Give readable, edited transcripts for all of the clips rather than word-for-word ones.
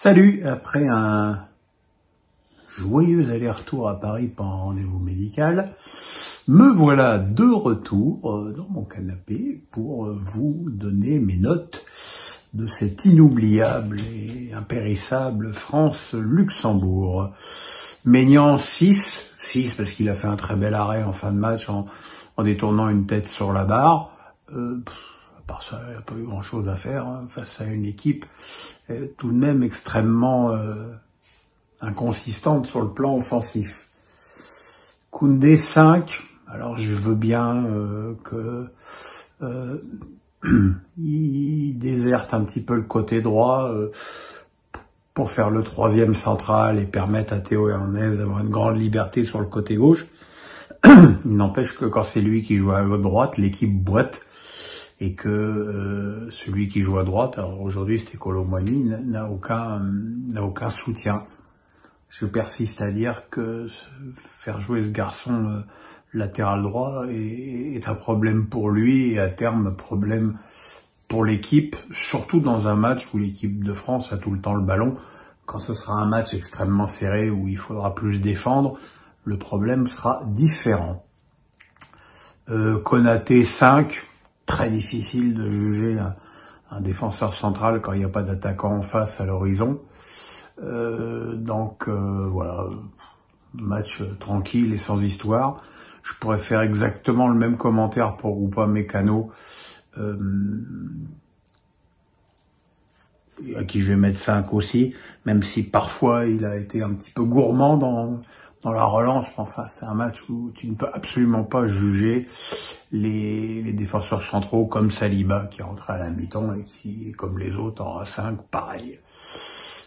Salut, après un joyeux aller-retour à Paris pour un rendez-vous médical, me voilà de retour dans mon canapé pour vous donner mes notes de cette inoubliable et impérissable France-Luxembourg. Maignan 6 parce qu'il a fait un très bel arrêt en fin de match en détournant une tête sur la barre. À part ça, il n'y a pas eu grand-chose à faire face à une équipe tout de même extrêmement inconsistante sur le plan offensif. Koundé 5, alors je veux bien que il déserte un petit peu le côté droit pour faire le troisième central et permettre à Théo Hernandez d'avoir une grande liberté sur le côté gauche. Il n'empêche que quand c'est lui qui joue à droite, l'équipe boite. Et que celui qui joue à droite, alors aujourd'hui c'était Kolo Muani, n'a aucun soutien. Je persiste à dire que faire jouer ce garçon latéral droit est un problème pour lui et à terme problème pour l'équipe, surtout dans un match où l'équipe de France a tout le temps le ballon. Quand ce sera un match extrêmement serré où il faudra plus défendre, le problème sera différent. Konaté 5, très difficile de juger un défenseur central quand il n'y a pas d'attaquant en face à l'horizon. Voilà, match tranquille et sans histoire. Je pourrais faire exactement le même commentaire pour Upamecano, à qui je vais mettre 5 aussi, même si parfois il a été un petit peu gourmand dans la relance. Enfin, c'est un match où tu ne peux absolument pas juger les défenseurs centraux comme Saliba qui est rentré à la mi-temps et qui, comme les autres, en 5, pareil.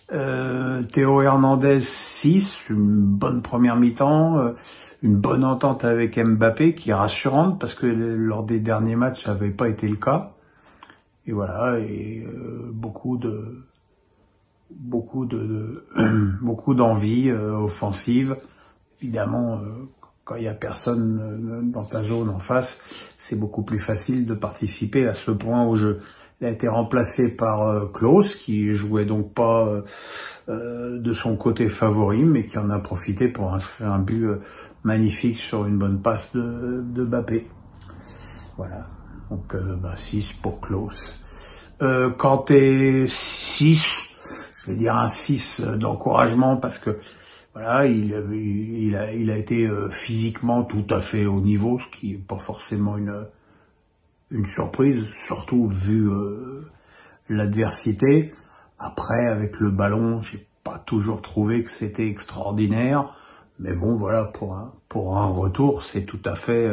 Théo Hernandez 6, une bonne première mi-temps, une bonne entente avec Mbappé qui est rassurante parce que lors des derniers matchs ça n'avait pas été le cas. Et voilà, et beaucoup d'envie offensive. Évidemment, quand il y a personne dans ta zone en face, c'est beaucoup plus facile de participer à ce point au jeu. Il a été remplacé par Klose, qui jouait donc pas de son côté favori, mais qui en a profité pour inscrire un but magnifique sur une bonne passe de Mbappé. Voilà, donc 6 pour Klose. Kanté 6, je vais dire un 6 d'encouragement parce que voilà, il a été physiquement tout à fait au niveau, ce qui est pas forcément une surprise, surtout vu l'adversité. Après, avec le ballon, j'ai pas toujours trouvé que c'était extraordinaire, mais bon, voilà, pour un retour, c'est tout à fait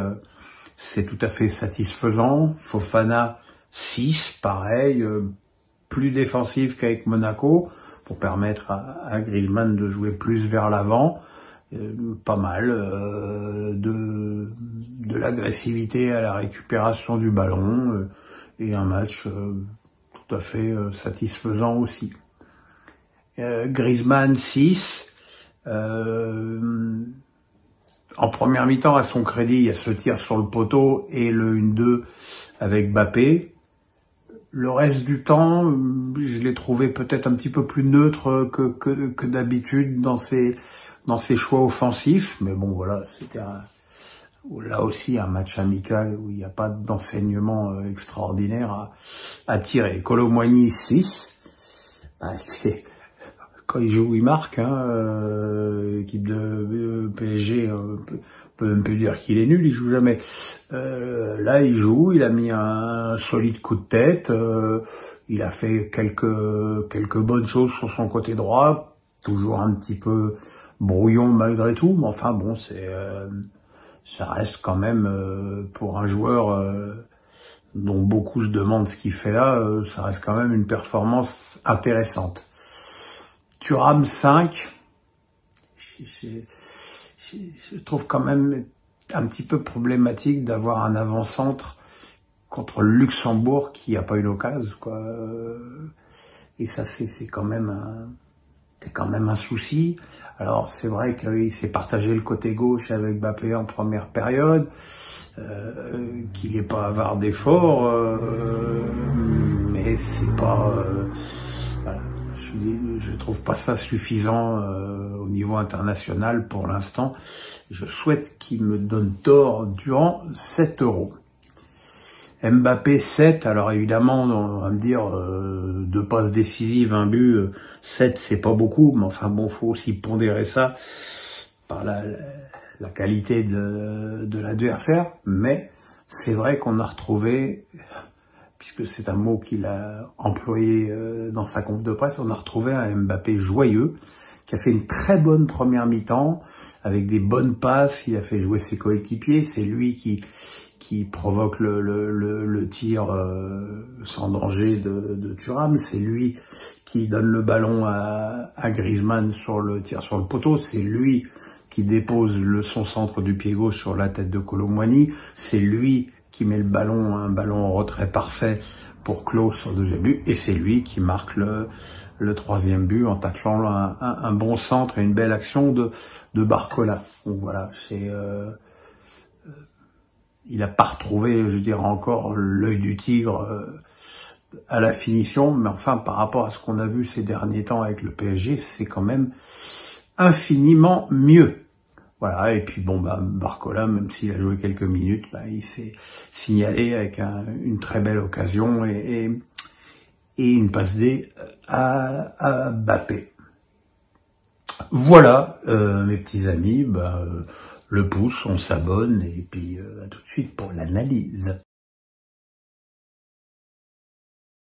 satisfaisant. Fofana 6, pareil, plus défensif qu'avec Monaco, pour permettre à Griezmann de jouer plus vers l'avant. Pas mal de l'agressivité à la récupération du ballon et un match tout à fait satisfaisant aussi. Griezmann 6, en première mi-temps à son crédit, il y a ce tir sur le poteau et le 1-2 avec Mbappé. Le reste du temps, je l'ai trouvé peut-être un petit peu plus neutre que d'habitude dans ses choix offensifs, mais bon voilà, c'était là aussi un match amical où il n'y a pas d'enseignement extraordinaire à tirer. Kolo Muani 6, quand il joue, il marque. L'équipe de PSG peut même plus dire qu'il est nul, il joue jamais. Là, il joue, il a mis un solide coup de tête, il a fait quelques bonnes choses sur son côté droit, toujours un petit peu brouillon malgré tout, mais enfin bon, ça reste quand même pour un joueur dont beaucoup se demandent ce qu'il fait là, ça reste quand même une performance intéressante. Thuram 5, je trouve quand même un petit peu problématique d'avoir un avant-centre contre le Luxembourg qui a pas eu l'occasion, quoi. Et ça, c'est quand même un souci. Alors, c'est vrai qu'il s'est partagé le côté gauche avec Mbappé en première période, qu'il n'est pas avare d'efforts, mais c'est pas... voilà. je trouve pas ça suffisant au niveau international pour l'instant. Je souhaite qu'il me donne tort durant 7 euros. Mbappé 7, alors évidemment, on va me dire 2 passes décisives, 1 but, 7 c'est pas beaucoup, mais enfin bon, faut aussi pondérer ça par la qualité de l'adversaire, mais c'est vrai qu'on a retrouvé, puisque c'est un mot qu'il a employé dans sa conf de presse, on a retrouvé un Mbappé joyeux, qui a fait une très bonne première mi-temps, avec des bonnes passes, il a fait jouer ses coéquipiers, c'est lui qui provoque le tir sans danger de Thuram, c'est lui qui donne le ballon à Griezmann sur le tir sur le poteau, c'est lui qui dépose son centre du pied gauche sur la tête de Kolo Muani, c'est lui qui met un ballon en retrait parfait pour Klose sur le deuxième but, et c'est lui qui marque le troisième but en taclant un bon centre et une belle action de Barcola. Donc voilà, il n'a pas retrouvé, je dirais encore, l'œil du tigre à la finition, mais enfin, par rapport à ce qu'on a vu ces derniers temps avec le PSG, c'est quand même infiniment mieux. Voilà, et puis bon, Barcola, même s'il a joué quelques minutes, il s'est signalé avec une très belle occasion et une passe D à Mbappé. Voilà, mes petits amis, le pouce, on s'abonne, et puis à tout de suite pour l'analyse.